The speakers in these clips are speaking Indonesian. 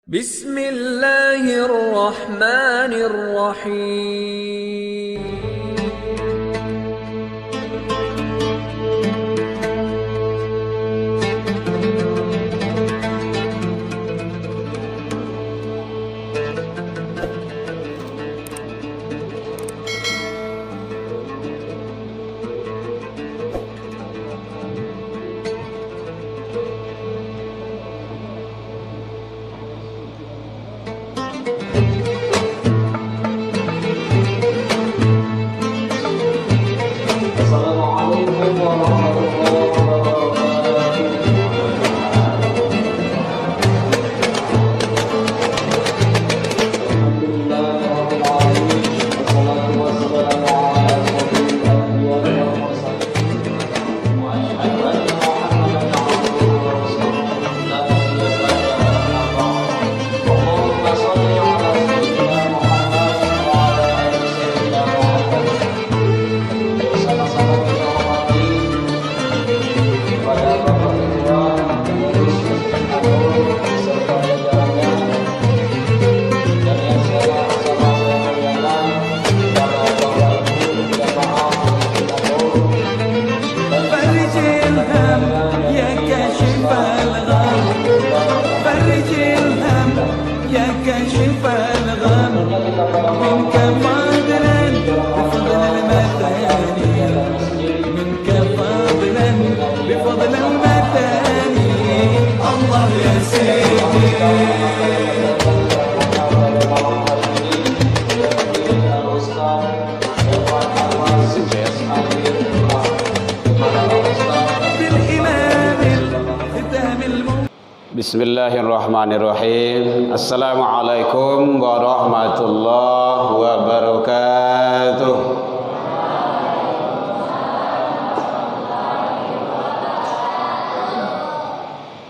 Bismillahirrahmanirrahim. Bismillahirrahmanirrahim. Assalamualaikum warahmatullahi wabarakatuh.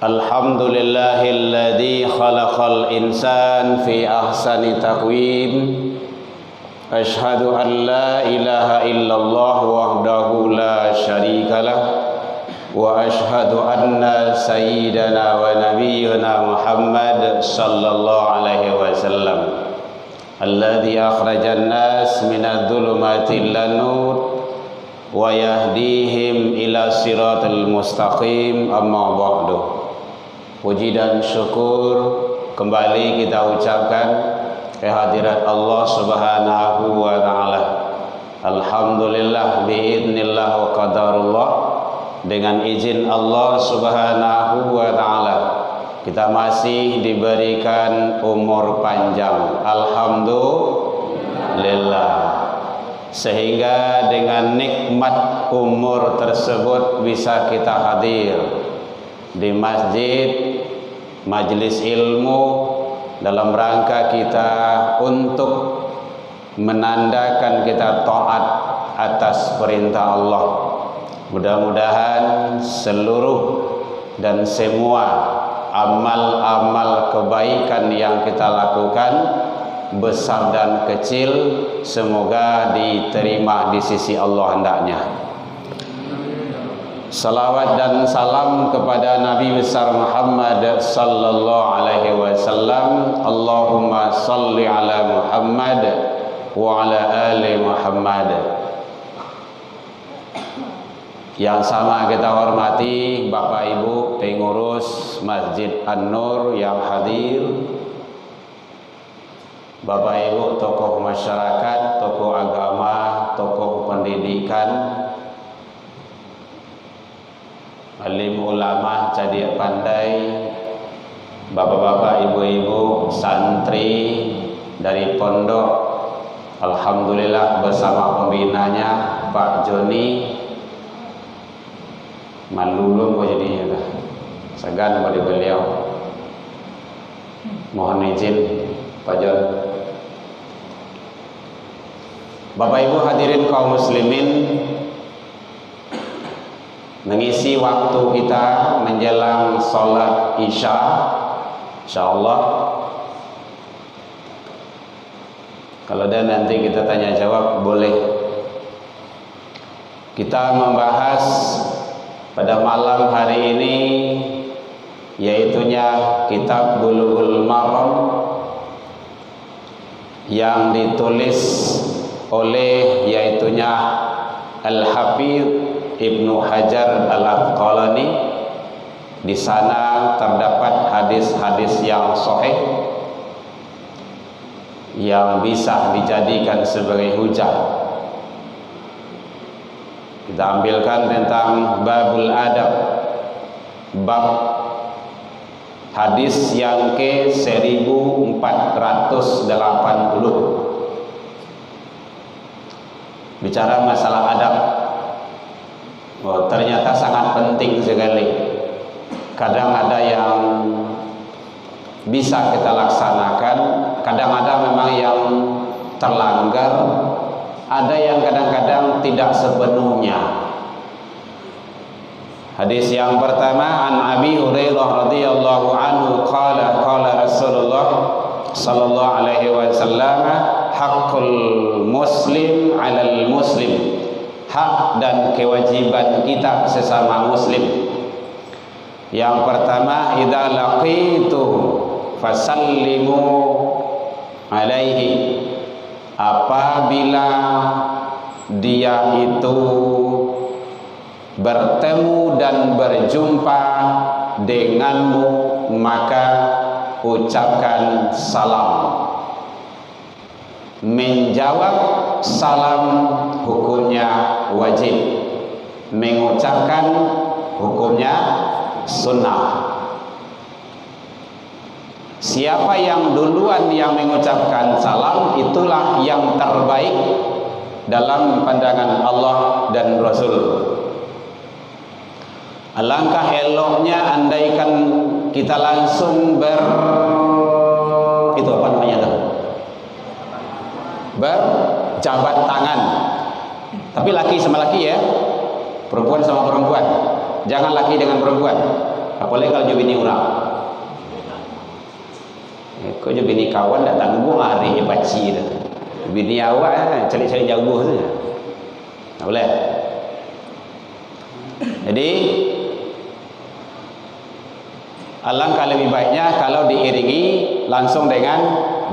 Alhamdulillahilladzi khalaqal insan fi ahsani taqwim. Asyhadu an la ilaha illallah wahdahu la syarikalah. Wa ashhadu anna sayyidana wa nabiyyana Muhammad sallallahu alaihi wasallam alladzi akhrajan nas minadh dhulumati ilan nur wa yahdihim ila siratal mustaqim. Amma ba'du. Puji dan syukur kembali kita ucapkan kehadirat Allah Subhanahu wa taala. Alhamdulillah biidznillah wa qadarullah. Dengan izin Allah Subhanahu wa ta'ala kita masih diberikan umur panjang, alhamdulillah, sehingga dengan nikmat umur tersebut bisa kita hadir di masjid, majelis ilmu dalam rangka kita untuk menandakan kita taat atas perintah Allah. Mudah-mudahan seluruh dan semua amal-amal kebaikan yang kita lakukan, besar dan kecil, semoga diterima di sisi Allah hendaknya. Salawat dan salam kepada Nabi besar Muhammad sallallahu alaihi wasallam. Allahumma salli ala Muhammad wa ala ali Muhammad. Yang sama kita hormati Bapak Ibu pengurus Masjid An-Nur yang hadir, Bapak Ibu tokoh masyarakat, tokoh agama, tokoh pendidikan, alim ulama cadia pandai, bapak-bapak, ibu-ibu, santri dari pondok. Alhamdulillah bersama pembinanya Pak Joni. Malulun kok jadinya dah. Segan pada beliau. Mohon izin Pak Jon. Bapak Ibu hadirin kaum muslimin, mengisi waktu kita menjelang sholat Isya, insyaallah. Kalau ada nanti kita tanya jawab boleh. Kita membahas pada malam hari ini yaitunya kitab Bulughul Maram yang ditulis oleh yaitunya Al-Hafidz Ibnu Hajar Al-Asqalani. Di sana terdapat hadis-hadis yang sahih yang bisa dijadikan sebagai hujah. Kita ambilkan tentang babul adab, bab hadis yang ke 1480. Bicara masalah adab, oh, ternyata sangat penting sekali. Kadang ada yang bisa kita laksanakan, kadang ada memang yang terlanggar, ada yang kadang-kadang tidak sepenuhnya. Hadis yang pertama, an Abi Hurairah radhiyallahu anhu qala qala Rasulullah sallallahu alaihi wasallam, haqqul muslim 'alal muslim, hak dan kewajiban kita sesama muslim. Yang pertama, idza laqitu fasallimu alaihi, apabila dia itu bertemu dan berjumpa denganmu, maka ucapkan salam. Menjawab salam hukumnya wajib, mengucapkan hukumnya sunnah. Siapa yang duluan yang mengucapkan salam, itulah yang terbaik dalam pandangan Allah dan Rasul. Alangkah eloknya andaikan kita langsung itu apa namanya tuh? Berjabat tangan. Tapi laki sama laki ya, perempuan sama perempuan. Jangan laki dengan perempuan, apalagi kalau jadi bini orang. Kau jadi bini kawan datang buang hari baci dah. Bini awak cari-cari jauh saja. Tak boleh. Jadi alangkah lebih baiknya kalau diiringi langsung dengan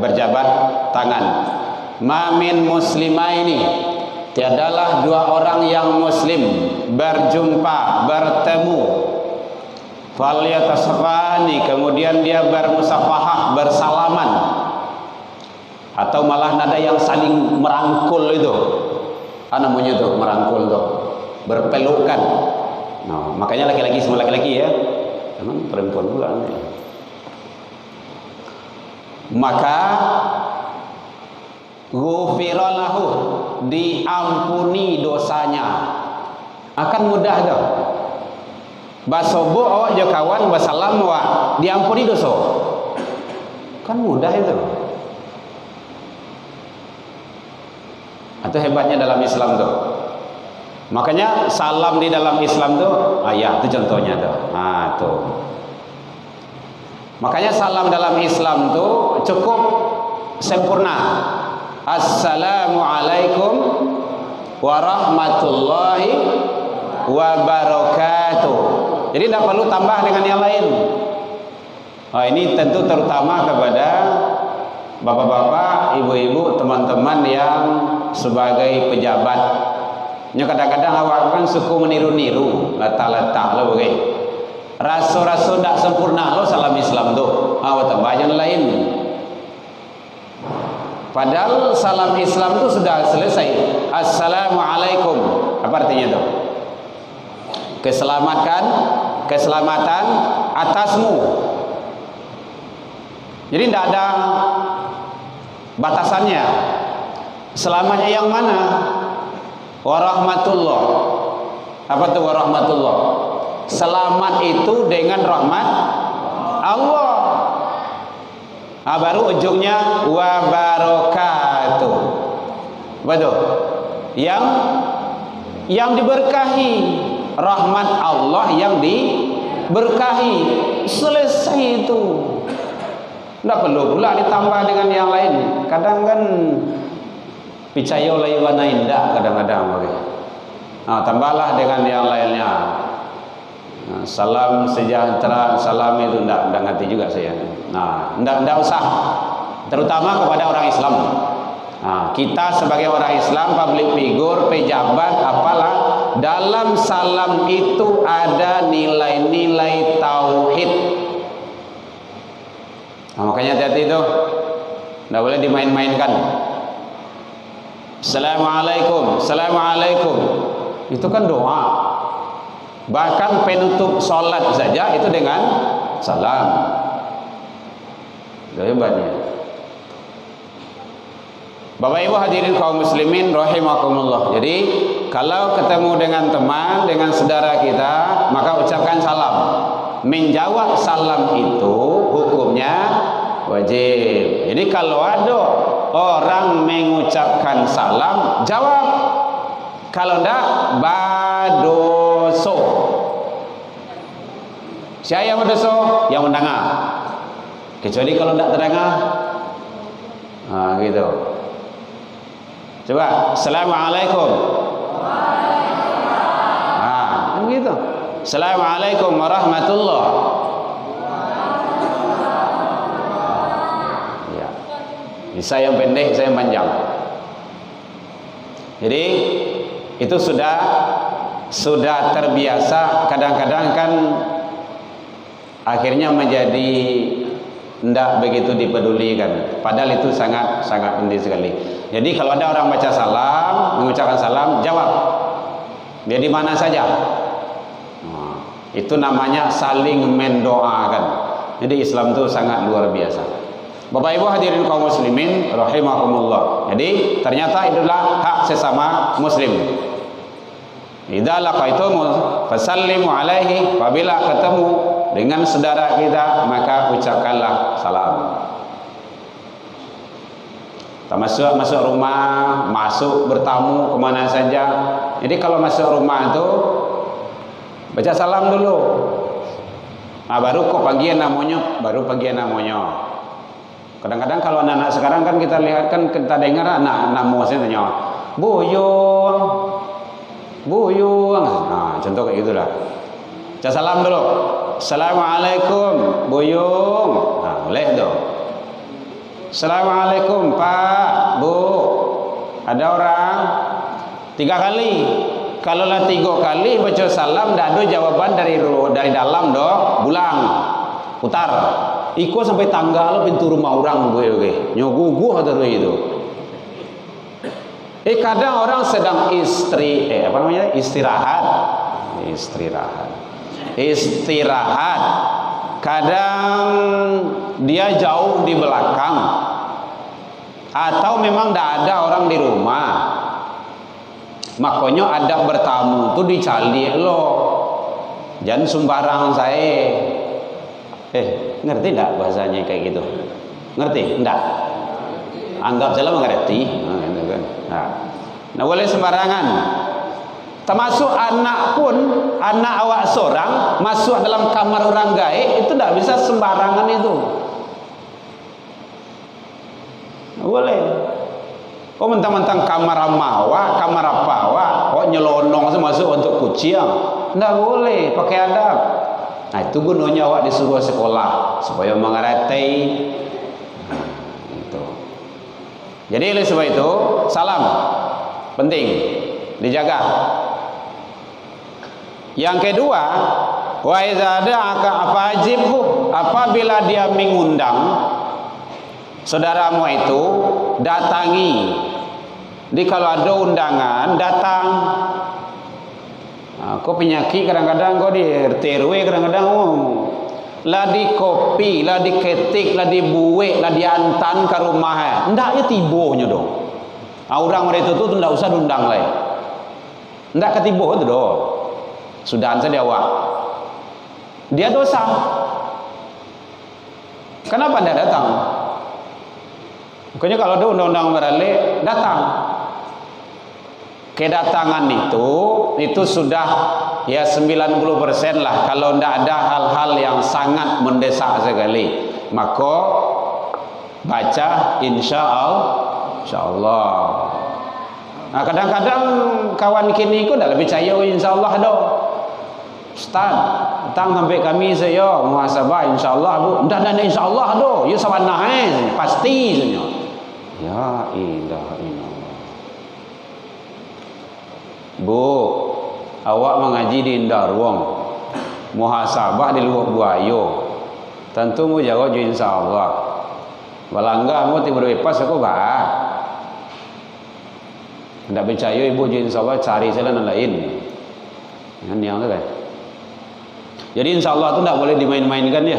berjabat tangan. Mamin muslimaini, tiadalah dua orang yang muslim berjumpa, bertemu, falyatasafani, kemudian dia bermusafahah, bersalaman, atau malah ada yang saling merangkul itu, apa namanya itu, merangkul itu, berpelukan. Nah, makanya laki-laki semua laki-laki ya, memang perempuan pula. Maka ghufira lahu, diampuni dosanya. Akan mudah dah. Basobo awak jo kawan basalam awak diampuni dosa. Kan mudah itu. Itu hebatnya dalam Islam tuh. Makanya salam di dalam Islam tuh, ya itu contohnya tuh. Nah, tuh. Makanya salam dalam Islam tuh cukup sempurna. Assalamualaikum warahmatullahi wabarakatuh. Jadi tidak perlu tambah dengan yang lain. Oh, ini tentu terutama kepada bapak-bapak, ibu-ibu, teman-teman yang sebagai pejabat. Kadang-kadang awak kan suka meniru-niru, letak-letak lo begitu. Rasul-rasul tidak sempurna lo salam Islam tuh. Awak tambah yang lain. Padahal salam Islam itu sudah selesai. Assalamualaikum. Apa artinya itu? Keselamatan atasmu. Jadi tidak ada batasannya. Selamanya yang mana? Warahmatullah. Apa itu warahmatullah? Selamat itu dengan rahmat Allah. Nah, baru ujungnya wabarakatuh. Betul. Yang diberkahi, rahmat Allah yang diberkahi. Selesai itu. Tidak perlu pula ditambah dengan yang lain. Kadang kan percaya layuana indah kadang-kadang. Nah, tambahlah dengan yang lainnya. Nah, salam sejahtera, salam itu tidak ngerti juga saya. Nah, tidak usah. terutama kepada orang Islam. Nah, kita sebagai orang Islam, public figure, pejabat, apalah, dalam salam itu ada nilai-nilai tauhid. Nah, makanya hati-hati itu, tidak boleh dimain-mainkan. Assalamualaikum, Assalamualaikum, itu kan doa. Bahkan penutup sholat saja itu dengan salam. Itu hebatnya. Bapak Ibu hadirin kaum muslimin rahimakumullah. Jadi kalau ketemu dengan teman, dengan saudara kita, maka ucapkan salam. Menjawab salam itu hukumnya wajib. Jadi kalau ada orang mengucapkan salam, jawab. Kalau tidak, badoso. Siapa yang badoso? Yang mendengar. Kecuali kalau tidak terdengar. Nah, gitu. Coba, Assalamualaikum. Nah, kan gitu. Assalamualaikum warahmatullah. Ya. Bisa yang pendek, saya yang panjang. Jadi itu sudah terbiasa. Kadang-kadang kan akhirnya menjadi tidak begitu dipedulikan. Padahal itu sangat penting sekali. Jadi kalau ada orang baca salam, mengucapkan salam, jawab. Dia di mana saja. Nah, itu namanya saling mendoakan. Jadi Islam itu sangat luar biasa. Bapak Ibu hadirin kaum muslimin rahimakumullah. Jadi ternyata itulah hak sesama muslim. Idza laqaitum fasallimu alaihi, apabila ketemu dengan saudara kita maka ucapkanlah salam. Masuk rumah, masuk bertamu kemana saja. Jadi kalau masuk rumah itu baca salam dulu. Nah, baru kok panggilan namanya, Kadang-kadang kalau anak-anak sekarang kan kita lihat, kan kita dengar anak-anak muasnya tanya, Buyung. Nah, contoh kayak gitulah. Baca salam dulu. Assalamualaikum, Buyung. Nah, boleh tuh. Assalamualaikum Pak, Bu. Ada orang 3 kali. Kalau lah 3 kali baca salam, tidak ada jawaban dari dalam dok, pulang, putar. Ikut sampai tangga lo pintu rumah orang gue. Nyoguguh atau itu. Kadang orang sedang istirahat. Kadang dia jauh di belakang, atau memang tidak ada orang di rumah. Makanya ada bertamu tuh dicali lo, jangan sembarang saya. Ngerti tidak bahasanya kayak gitu? Ngerti? Enggak? Anggap saja mengerti. Nah, boleh sembarangan. Termasuk anak pun, anak awak seorang masuk dalam kamar orang gaib itu tidak bisa sembarangan itu. Boleh. Oh, mentang-mentang kamar amawa, kamar apa awak, oh nyelonong masuk untuk kucing. Tidak boleh, pakai adab. Nah, itu gunanya awak disuruh sekolah supaya mengerti. Nah, itu. Jadi oleh sebab itu salam penting dijaga. Yang kedua, wa idza da'aka fajibhu, apabila dia mengundang saudaramu itu, datangi. Jadi kalau ada undangan, datang. Nah, kok penyakit kadang-kadang kok di RT RW kadang-kadang lah di kopi, lah di ketik, lah di buwe, lah di antan ke rumah. Ndaknya tibonya dong. Orang mereka itu tidak usah diundang lagi. Ndak ketiboh itu dong. Sudahan saja awak. Dia dosa. Kenapa tidak datang? Makanya kalau ada undang-undang beralih, datang. Kedatangan itu sudah ya 90% lah. Kalau tidak ada hal-hal yang sangat mendesak sekali, maka baca insya Allah. Nah, kadang-kadang kawan kini ku tidak lebih percaya insya Allah dong. Ustaz, Datang sampai kami saya muhasabah insyaallah bu. Ndak insyaallah doh. Ya sabanah pasti saja. Ya ilaha illallah. Bu, awak mengaji di Indarwong. Muhasabah di Luhuk Buayo. Tentu mu jawab insyaallah. Balangga mu tiba lepas aku bah. Ndak percaya ibu insyaallah cari jalan lain. Kan yang tu kan. Jadi insyaallah tu tak boleh dimain-mainkan ya.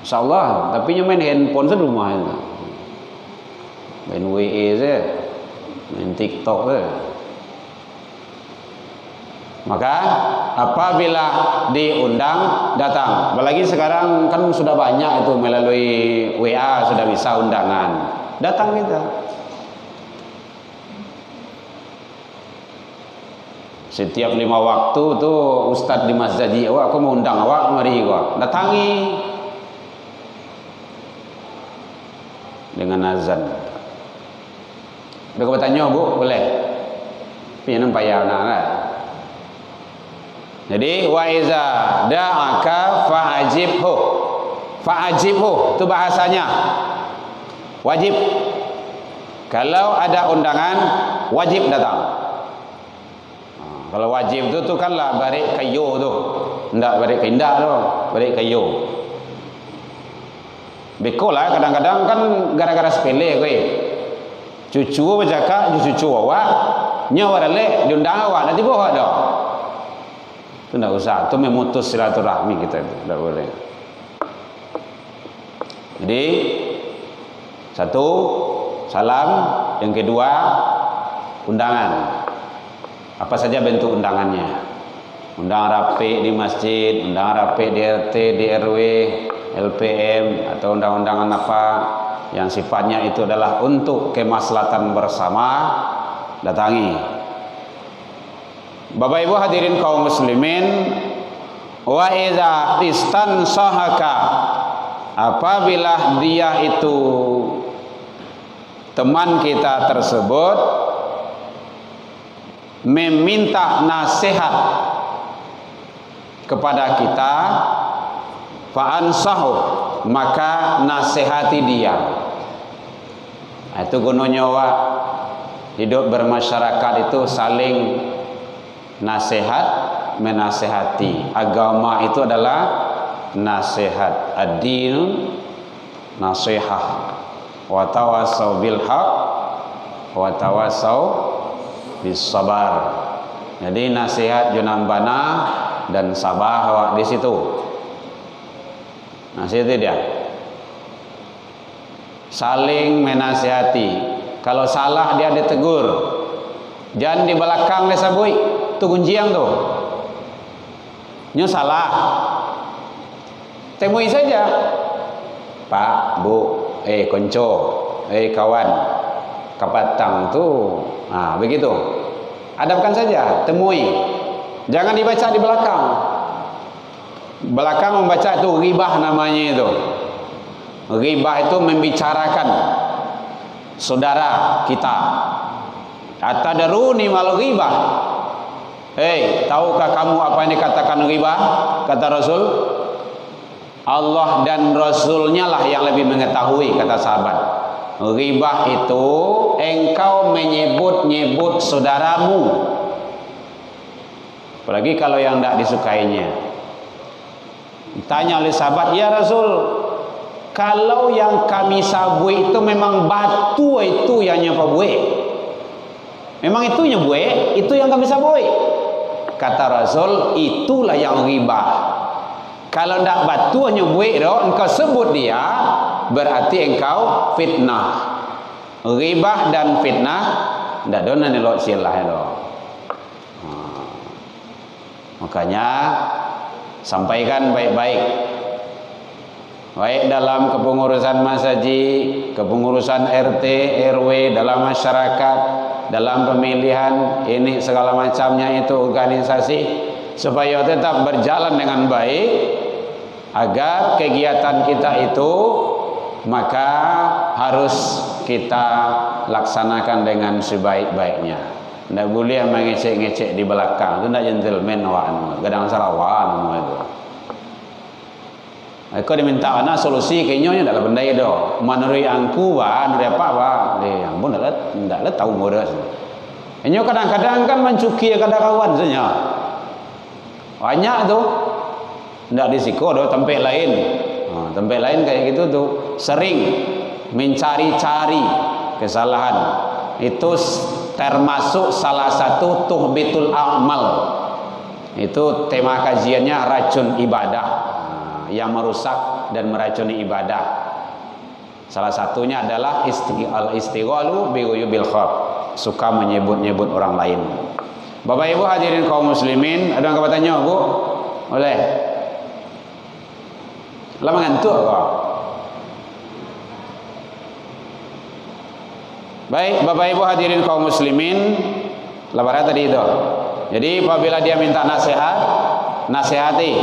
Insyaallah, tapi nya main handphone saja rumah itu. Main WA saja. Main TikTok saja. Maka apabila diundang datang. Apalagi sekarang kan sudah banyak itu melalui WA sudah bisa undangan. Datang kita. Setiap 5 waktu tu ustaz di masjid awak aku mau undang awak mari awak datangi dengan azan. Ada kau bertanya bu boleh pinjam payah nak. Jadi wa iza da'aka fa'ajibhu tu bahasanya wajib. Kalau ada undangan wajib datang. Kalau wajib tu kan lah barik kayu tu. Ndak barik indah tu, barik kayu. Beko lah kadang-kadang kan gara-gara sepele kowe. Cucu bercakap cucu awak, nyawa dalek diundang awak nanti bawa dah. Tu ndak usah, tu memutus silaturahmi kita tu, ndak boleh. Jadi satu salam, yang kedua undangan. Apa saja bentuk undangannya. Undang rapi di masjid, undang rapi di RT, di RW, LPM atau undang-undangan apa yang sifatnya itu adalah untuk kemaslahatan bersama, datangi. Bapak Ibu hadirin kaum muslimin, wa idza istansahaka, apabila dia itu teman kita tersebut meminta nasihat kepada kita, fa'ansahu, maka nasihati dia. Itu gunanya wak hidup bermasyarakat itu saling nasihat menasihati. Agama itu adalah nasihat. Ad-din nasihah. Wa tawassaw bil haq wa tawassaw bis sabar. Jadi nasihat junambana dan sabar awak di situ. Nasihat dia. Saling menasihati. Kalau salah dia ditegur. Jangan di belakang dia sabui. Tu kunjiang tu. Nyo salah. Temui saja. Pak, Bu, konco, kawan. Kapatang tu. Begitu. Hadapkan saja, temui. Jangan dibaca di belakang. Belakang membaca itu ghibah namanya itu. Ghibah itu membicarakan saudara kita. Atadaruni mal ghibah. Tahukah kamu apa yang dikatakan ghibah? Kata Rasul, Allah dan Rasulnya lah yang lebih mengetahui, kata sahabat. Ghibah itu engkau menyebut-nyebut saudaramu, apalagi kalau yang tidak disukainya. Tanya oleh sahabat, ya Rasul, kalau yang kami sabui itu memang batu itu yang nyapabue, memang itu nyabue, itu yang kami sabui. Kata Rasul, itulah yang ghibah. Kalau tidak batu nyabue engkau sebut dia, berarti engkau fitnah. Ghibah dan fitnah ndak dona nelok silah itu. Makanya sampaikan baik-baik. Baik dalam kepengurusan masjid, kepengurusan RT, RW, dalam masyarakat, dalam pemilihan ini segala macamnya itu organisasi, supaya tetap berjalan dengan baik, agar kegiatan kita itu maka harus kita laksanakan dengan sebaik-baiknya. Ndak boleh mengecek-ngecek di belakang. Itu ndak gentleman awak. Gadang Sarawak nama itu. Aku diminta anak solusi kayaknya ndak benda itu. Menurut angku ba, menurut apa ba? Dia ampun ndak tahu modas. Enyo kadang-kadang kan mencuki kada kawan saja. Banyak tu. Ndak disiko do tempat lain. Tempat lain kayak gitu tuh sering mencari-cari kesalahan. Itu termasuk salah satu tuhbitul amal. Itu tema kajiannya racun ibadah, yang merusak dan meracuni ibadah. Salah satunya adalah al-istighalu bi ghuyubil khalq, suka menyebut-nyebut orang lain. Bapak Ibu hadirin kaum muslimin, ada yang bertanya, Bu? Boleh? Lama ngantuk kok. Baik, Bapak Ibu hadirin kaum muslimin, laporan tadi itu. Jadi apabila dia minta nasihat, nasihati.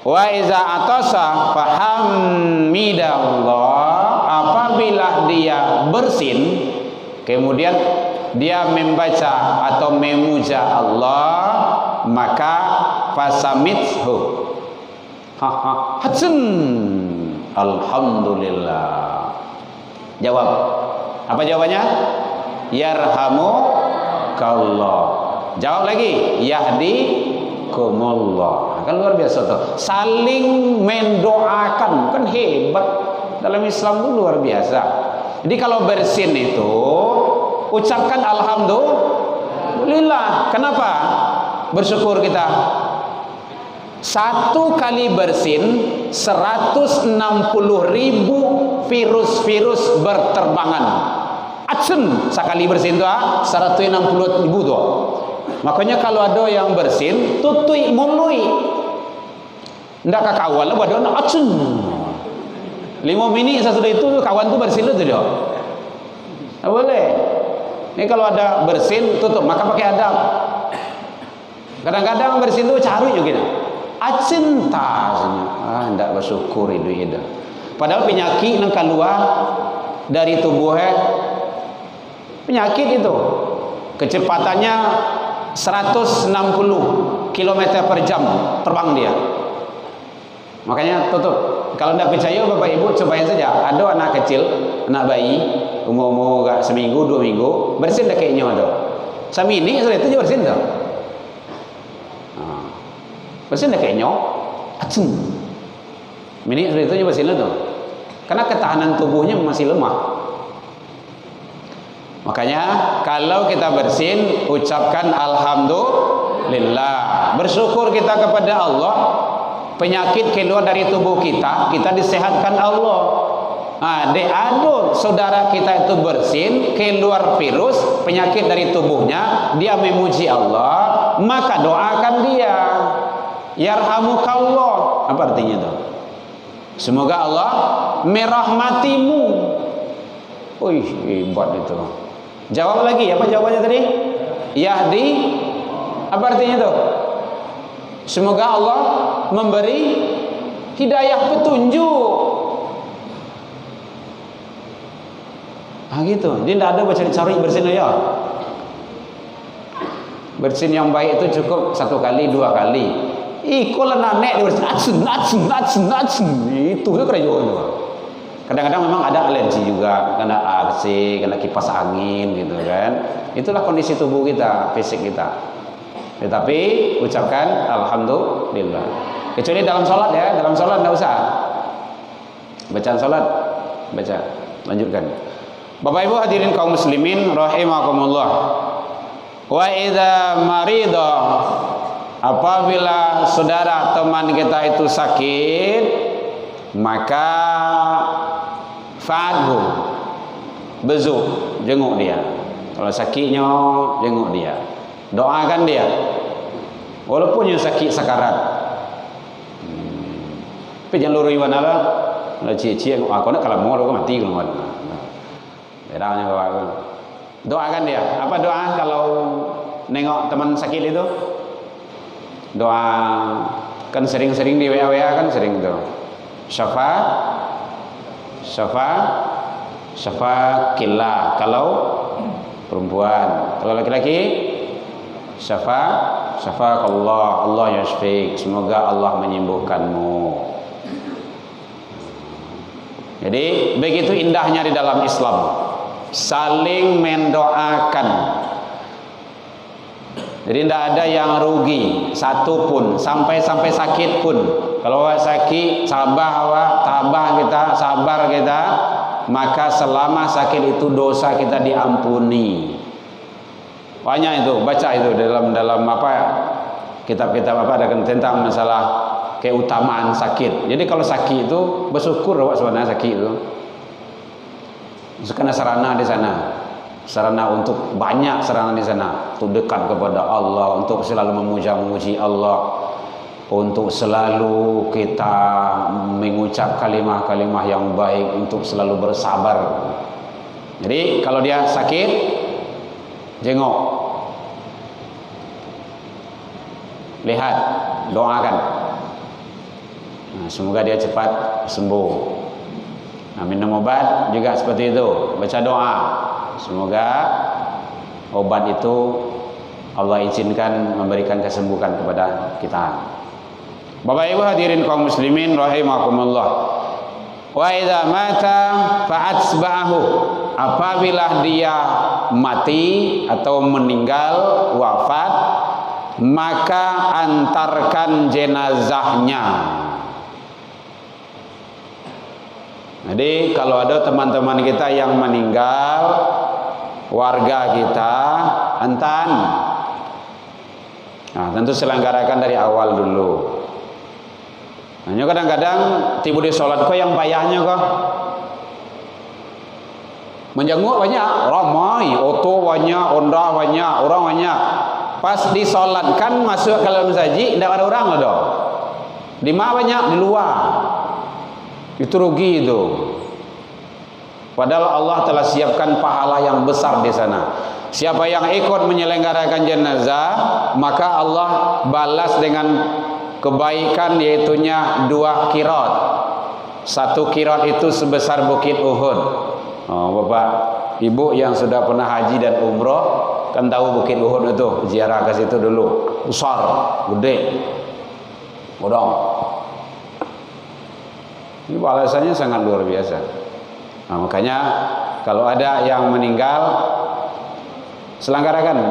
Wa iza atasa fahamidallah, apabila dia bersin kemudian dia membaca atau memuja Allah, maka fasamithu. Hatsun alhamdulillah. Jawab. Apa jawabannya? Yarhamukallah. Jawab lagi, yahdikumullah. Kan luar biasa tuh. Saling mendoakan, kan hebat. Dalam Islam itu luar biasa. Jadi kalau bersin itu ucapkan alhamdulillah. Kenapa? Bersyukur kita. Satu kali bersin 160.000 virus-virus berterbangan. Acun sekali bersin tu 160.000 tu. Makanya kalau ada yang bersin tutui mului. Ndak kawan lah bodoh acun. 5 minit sesudah itu kawan tu bersin tu dia. Tak boleh. Ini kalau ada bersin tutup, maka pakai adab. Kadang-kadang bersin tu cari juga kita. Acinta saja. Ndak bersyukur itu. Padahal penyakit yang keluar dari tubuhnya, penyakit itu kecepatannya 160 km per jam terbang dia. Makanya tutup. Kalau tidak percaya Bapak Ibu cobain saja. Ada anak kecil, anak bayi umur seminggu 2 minggu bersin dah kayaknya ada. Samini sudah itu je bersin dah. Bersin dah kayaknya. Acun. Mini sudah itu je bersin tu. Karena ketahanan tubuhnya masih lemah. Makanya kalau kita bersin, ucapkan alhamdulillah. Bersyukur kita kepada Allah. Penyakit keluar dari tubuh kita, kita disehatkan Allah. Ada saudara kita itu bersin, keluar virus, penyakit dari tubuhnya, dia memuji Allah, maka doakan dia. Yarhamukallah. Apa artinya itu? Semoga Allah merahmatimu. Wih, hebat itu. Jawab lagi, apa jawabannya tadi? Yahdi. Apa artinya itu? Semoga Allah memberi hidayah petunjuk. Gitu. Dia tidak ada cari bersin ya. Bersin yang baik itu cukup 1 kali 2 kali. Kalau nanek dia bersin acun. Itu kira itu. Kadang-kadang memang ada alergi juga, kena AC, kena kipas angin gitu kan. Itulah kondisi tubuh kita, fisik kita. Tetapi ucapkan alhamdulillah. Kecuali dalam sholat ya, dalam sholat tidak usah. Bacaan sholat, baca, lanjutkan. Bapak Ibu hadirin kaum muslimin rahimakumullah. Wa idza marida, apabila saudara teman kita itu sakit, maka fa'adhu, bezuk, jenguk dia. Kalau sakitnya, jenguk dia. Doakan dia. Walaupun yang sakit sakarat. Tapi jangan lurui wanala. Kalau cie-cie aku nak kalau mau aku mati kalau mana. Bedanya bawa. Doakan dia. Apa doa kalau nengok teman sakit itu? Doa kan sering-sering di WA kan sering itu. Syafa killa. Kalau perempuan. Kalau laki-laki syafaqallah, Allah yashfik, semoga Allah menyembuhkanmu. Jadi begitu indahnya di dalam Islam, saling mendoakan. Jadi tidak ada yang rugi satu pun, sampai sakit pun. Kalau sakit, sabar kita, maka selama sakit itu dosa kita diampuni. Banyak itu, baca itu dalam kitab-kitab ada tentang masalah keutamaan sakit. Jadi kalau sakit itu bersyukur sebenarnya sakit itu. Karena sarana di sana, sarana untuk banyak sarana di sana, untuk dekat kepada Allah, untuk selalu memuji Allah, untuk selalu kita mengucap kalimah-kalimah yang baik, untuk selalu bersabar. Jadi kalau dia sakit, jengok, lihat, doakan. Nah, semoga dia cepat sembuh. Nah, minum obat juga seperti itu, baca doa, semoga obat itu Allah izinkan memberikan kesembuhan kepada kita. Bapak Ibu hadirin kaum muslimin rahimakumullah. Wa idza mata fa'atsba'ahu, apabila dia mati atau meninggal, wafat, maka antarkan jenazahnya. Jadi kalau ada teman-teman kita yang meninggal, warga kita, antan. Nah, tentu selenggarakan dari awal dulu. Hanya kadang-kadang tiba di sholat kok yang payahnya kok. Menjenguk banyak, ramai, oto banyak, onda banyak, orang banyak. Pas disolatkan masuk ke dalam masjid, tidak ada orang loh. Di mana banyak? Di luar. Itu rugi itu. Padahal Allah telah siapkan pahala yang besar di sana. Siapa yang ikut menyelenggarakan jenazah, maka Allah balas dengan kebaikan, yaitunya 2 qirat. 1 qirat itu sebesar bukit Uhud. Bapak Ibu yang sudah pernah haji dan umroh kan tahu bukit Uhud itu, ziarah ke situ dulu. Besar, gede. Bodong. Ini balasannya sangat luar biasa. Nah, makanya kalau ada yang meninggal, selenggarakan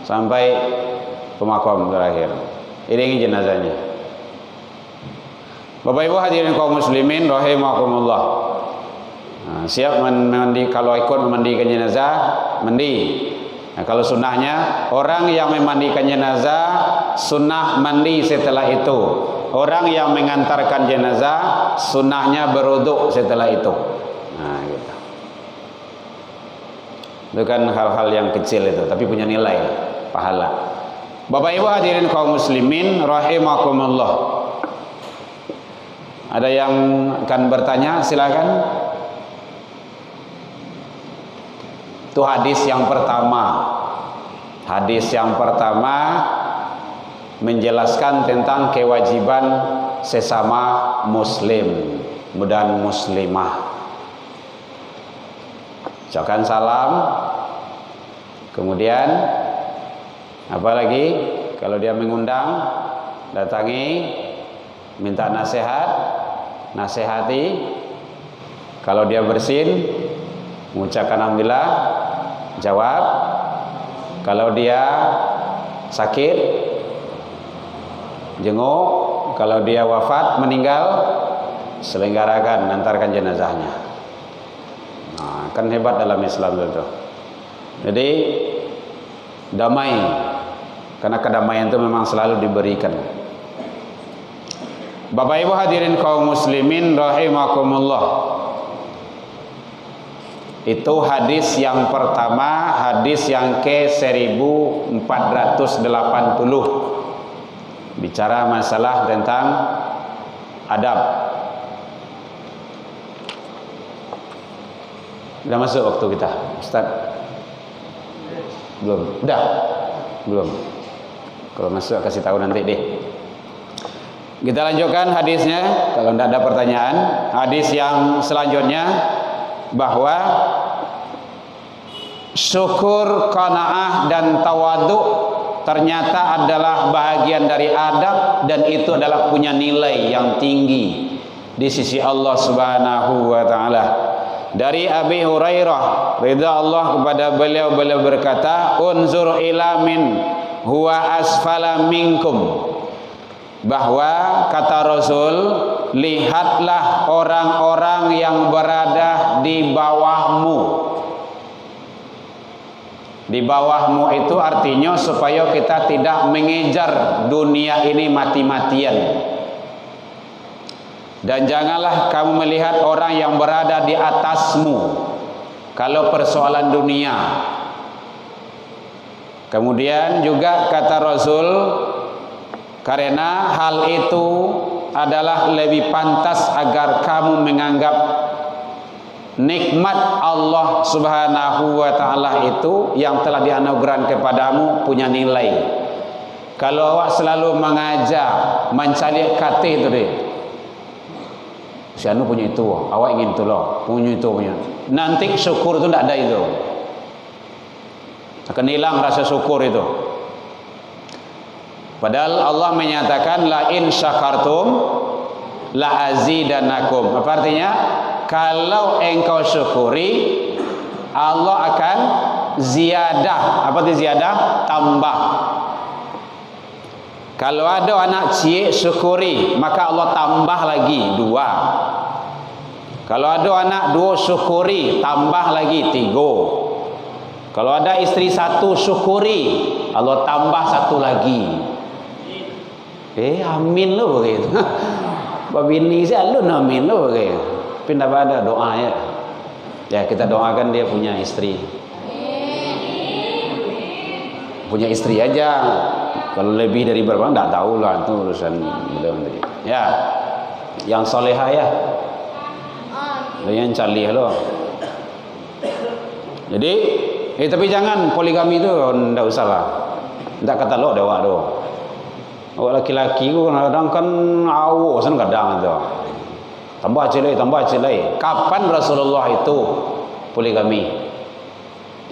sampai pemakam terakhir. Iringi jenazahnya. Bapak Ibu hadirin kaum muslimin rahimakumullah. Nah, siap mandi, kalau ikut memandikan jenazah, mandi. Nah, kalau sunnahnya, orang yang memandikan jenazah sunnah mandi setelah itu. Orang yang mengantarkan jenazah sunnahnya berwuduk setelah itu. Nah, gitu. Itu kan hal-hal yang kecil itu, tapi punya nilai pahala. Bapak Ibu hadirin kaum muslimin rahimakumullah. Ada yang akan bertanya, silakan. Itu hadis yang pertama. Hadis yang pertama menjelaskan tentang kewajiban sesama muslim dan muslimah. Ucapkan salam. Kemudian apa lagi? Kalau dia mengundang, datangi, minta nasihat, nasihati. Kalau dia bersin, mengucapkan alhamdulillah, jawab. Kalau dia sakit, jenguk. Kalau dia wafat, meninggal, selenggarakan, antarkan jenazahnya. Nah, kan hebat dalam Islam itu. Jadi damai, karena kedamaian itu memang selalu diberikan. Bapak Ibu hadirin kaum muslimin rahimakumullah. Itu hadis yang pertama, hadis yang ke 1480. Bicara masalah tentang adab. Sudah masuk waktu kita, Ustaz? Belum? Udah? Belum. Kalau masuk kasih tahu nanti deh. Kita lanjutkan hadisnya. Kalau tidak ada pertanyaan, hadis yang selanjutnya bahwa syukur, qanaah dan tawadhu ternyata adalah bahagian dari adab, dan itu adalah punya nilai yang tinggi di sisi Allah Subhanahu wa taala. Dari Abi Hurairah ridha Allah kepada beliau berkata, unzur ila min huwa asfala minkum, bahwa kata Rasul, lihatlah orang-orang yang berada di bawahmu. Di bawahmu itu artinya supaya kita tidak mengejar dunia ini mati-matian. Dan janganlah kamu melihat orang yang berada di atasmu kalau persoalan dunia. Kemudian juga kata Rasul, karena hal itu adalah lebih pantas agar kamu menganggap nikmat Allah Subhanahu wa taala itu yang telah dianugerahkan kepadamu punya nilai. Kalau awak selalu mengajar, mencari kata itu deh, si anu punya itu, awak ingin itu loh, punya itu punya. Nanti syukur itu tidak ada itu. Akan hilang rasa syukur itu. Padahal Allah menyatakan la in syakartum la azidannakum. Apa artinya? Kalau engkau syukuri, Allah akan ziyadah. Apa itu ziyadah? Tambah. Kalau ada anak cik syukuri, maka Allah tambah lagi 2. Kalau ada anak 2 syukuri, tambah lagi 3. Kalau ada istri 1 syukuri, Allah tambah 1 lagi. Amin lo begitu. Babini saya lu amin lo begitu. Pindah pada doa ya. Ya kita doakan dia punya istri. Punya istri aja. Kalau lebih dari berapa enggak tahu lah, itu urusan beliau tadi. Ya. Yang solehah ya. Yang calih lo. Jadi, tapi jangan poligami itu enggak usah lah. Enggak kata lo dewa do. Awak laki-laki kadang kan awas kadang itu. Tambah celai. Kapan Rasulullah itu poligami?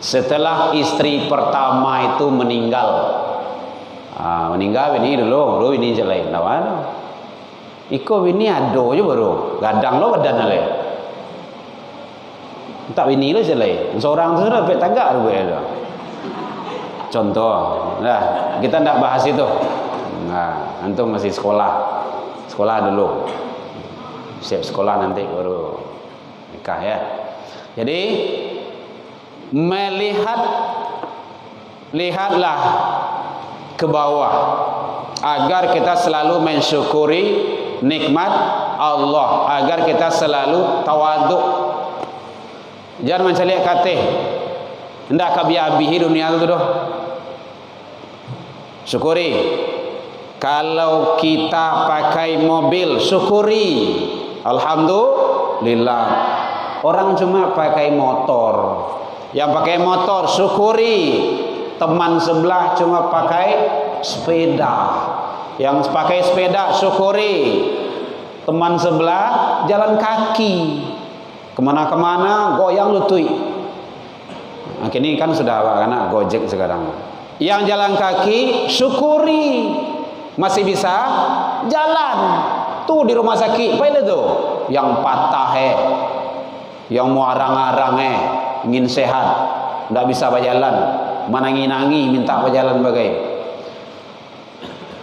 Setelah istri pertama itu meninggal. Meninggal ini dulu ini celai. Nawan. Iko ini ado je baru. Gadang lo badan le. Tak ini lo celai. Seorang tu sudah tagak tu dia. Contoh. Nah, kita tidak bahas itu. Nah, antum masih sekolah. Sekolah dulu. Siap sekolah nanti baru nikah ya. Jadi lihatlah ke bawah agar kita selalu mensyukuri nikmat Allah, agar kita selalu tawadhu. Jangan mencari kata hendak kabiabihi dunia itu doh. Syukuri. Kalau kita pakai mobil, syukuri. Alhamdulillah. Orang cuma pakai motor. Yang pakai motor syukuri. Teman sebelah cuma pakai sepeda. Yang pakai sepeda syukuri. Teman sebelah jalan kaki. Kemana-kemana goyang lutui. Nah, kini kan sudah anak Gojek sekarang. Yang jalan kaki syukuri. Masih bisa jalan. Tuh di rumah sakit, apa itu tuh? Yang patah yang mau arang-arang ingin sehat, tidak bisa berjalan, menangi-nangi minta berjalan bagai.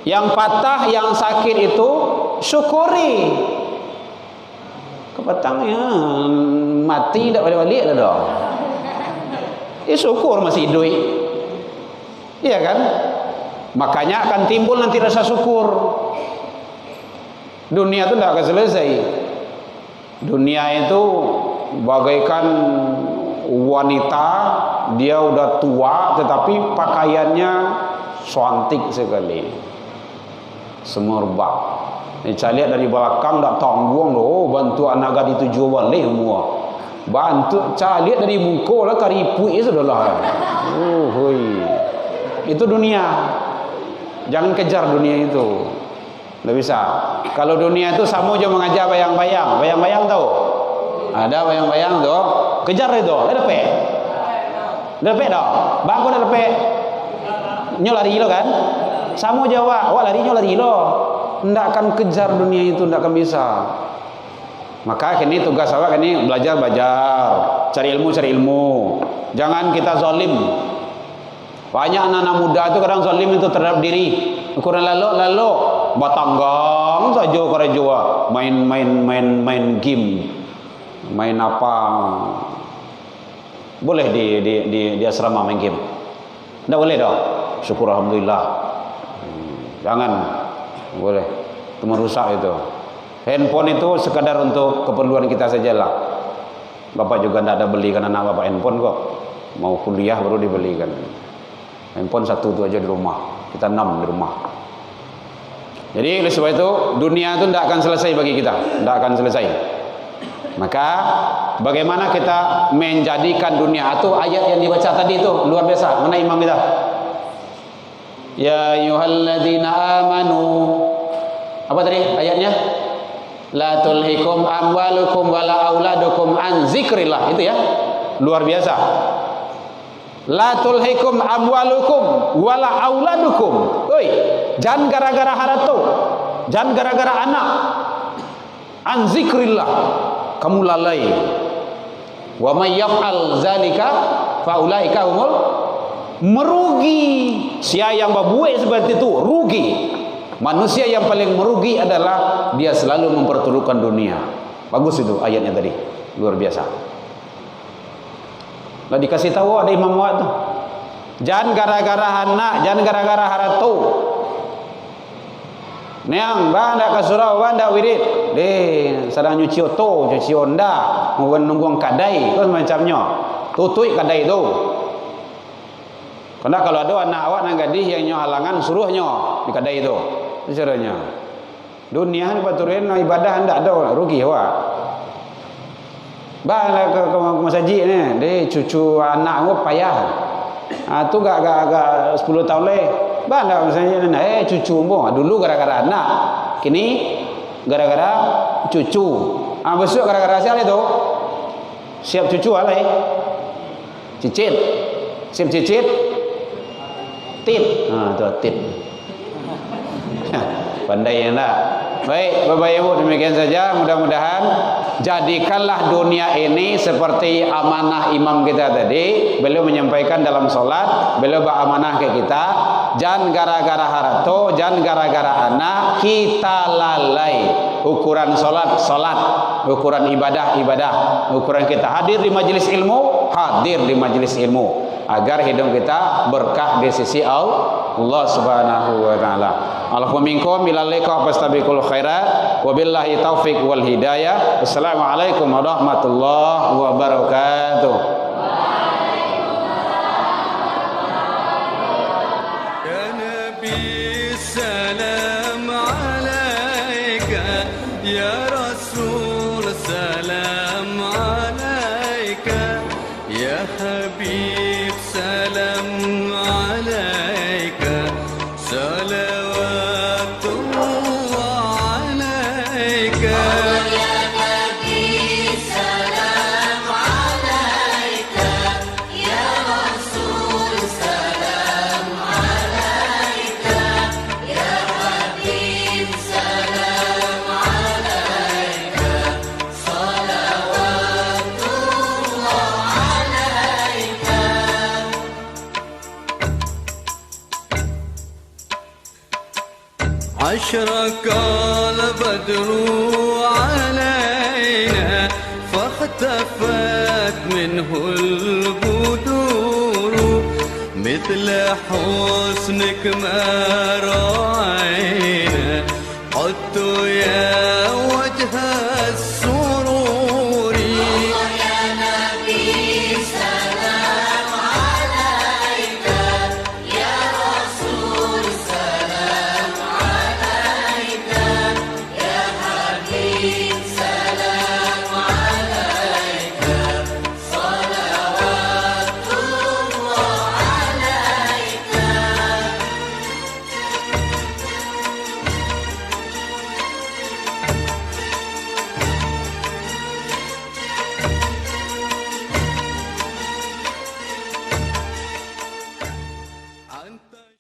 Yang patah, yang sakit itu syukuri. Kepatangnya mati tidak balik-balik dah dong. Syukur masih hidup. Iya kan? Makanya akan timbul nanti rasa syukur. Dunia itu tidak akan selesai. Dunia itu bagaikan wanita, dia udah tua tetapi pakaiannya cantik sekali, semerbak. Saya lihat dari belakang tak tanggung loh, bantu anak gadis itu jual balik semua. Bantu, saya lihat dari muka lah karipui sudahlah. Itu dunia. Jangan kejar dunia itu. Tidak bisa. Kalau dunia itu sama aja mengajar bayang-bayang. Bayang-bayang tahu? Ada bayang-bayang tuh. Kejar itu. Ada pe. Lepek dah. Bang kau dah lepek. Nyo lari lo kan? Samo Jawa, awak lari nyo lari lo. Ndak akan kejar dunia itu, ndak akan bisa. Maka kini tugas awak kini belajar, cari ilmu. Jangan kita zalim. Banyak anak-anak muda itu kadang zalim itu terhadap diri. Kurang lalu batanggang saja kare Jawa, main game. Main apa? Boleh di asrama main game. Enggak boleh dah. Syukur alhamdulillah. Jangan. Boleh. Itu merusak itu. Handphone itu sekadar untuk keperluan kita sajalah. Bapak juga tidak ada belikan anak bapak handphone kok. Mau kuliah baru dibelikan. Handphone satu tu aja di rumah. Kita 6 di rumah. Jadi oleh sebab itu dunia itu tidak akan selesai bagi kita. Tidak akan selesai. Maka bagaimana kita menjadikan dunia itu, ayat yang dibaca tadi itu luar biasa. Mana imam kita? Ya ayyuhalladzina amanu. Apa tadi ayatnya? La tulhikum amwalukum wala auladukum an zikrillah. Itu ya. Luar biasa. La tulhikum amwalukum wala auladukum. Oi, jangan gara-gara harta, jangan gara-gara anak. An zikrillah. Kamu lalai. Wa may yaf'al zalika fa ulaika humul merugi. Siapa yang berbuat seperti itu rugi. Manusia yang paling merugi adalah dia selalu memperturutkan dunia. Bagus itu ayatnya tadi. Luar biasa. Lah dikasih tahu ada imam awak tu. Jangan gara-gara anak, jangan gara-gara harta. Neang bang dak ka surau, bang dak wirid. Sedang nyuci oto, nyuci Honda, nungguang kadai, kan macamnya. Tutui kadai tu. Karena kalau ada anak awak nang gadis yang nyo halangan suruhnya di kadai tu. Caranya. Dunia ni paturin ibadah ndak ada rugi awak. Bang ke masjid ni, dia cucu anak aku payah. Tu gak 10 tahun leh. Bang dah misalnya cucu mo dulu gara-gara anak. Kini gara-gara cucu. Besok gara-gara siapa itu? Siap cucu alai. Cicit. Siap cicit. Tit. Tu tit. Pandai enggak? Baik, Bapak Ibu, demikian saja. Mudah-mudahan jadikanlah dunia ini seperti amanah imam kita tadi. Beliau menyampaikan dalam solat, beliau beramanah ke kita. Jangan gara-gara harta, jangan gara-gara anak kita lalai. Ukuran solat, ukuran ibadah, ukuran kita hadir di majelis ilmu, agar hidup kita berkah di sisi Allah Subhanahu wa taala. Allahu minkum ila liqa fastabiqul khairat wabillahi taufik wal hidayah. Assalamualaikum warahmatullahi wabarakatuh. Ya Nabi salam alaika, ya Rasul salam alaika, ya Habib salam alaika, salawatullah alaika. أشرق البدر علينا فاختفت منه البدور مثل حسنك ما رأينا قط يا